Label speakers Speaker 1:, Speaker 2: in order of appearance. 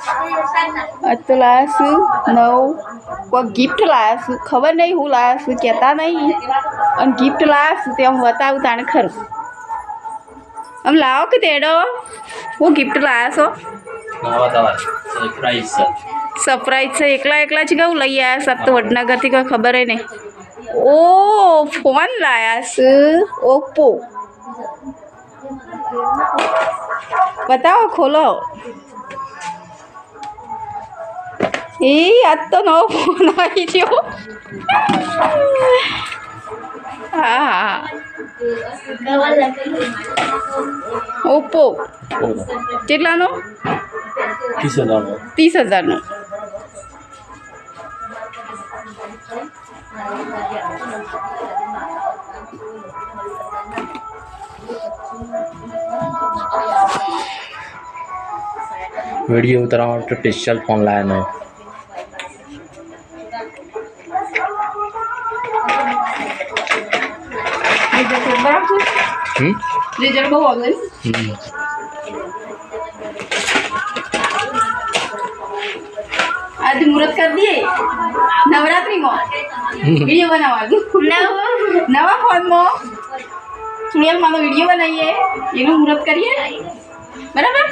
Speaker 1: तो लाया छू 9 कोई गिफ्ट लाया छू खबर नहीं हूँ लाया छू कहता नहीं और गिफ्ट लाया छू ते हम बताऊँ ताने खर हम लाओ के तेड़ो वो गिफ्ट लाया छो सरप्राइज से एकला एकला ज क्यों लई आया सब तो वडनगर थी कोई खबर है नहीं ओ फोन लाया छू ओप्पो बताओ खोलो आज तो नવો फोन आई गयो हाँ ओप्पो કેટલાનો 30,000નો
Speaker 2: वीडियो उतारवा માટે સ્પેશિયલ ફોન લાવ્યો
Speaker 1: रिजल्ट बहुत आ गई आज मुहूर्त कर दिए नवरात्रि में वीडियो बनावा नवा फोन में चुड़ैल मानो वीडियो बनाइए ये मुहूर्त करिए बराबर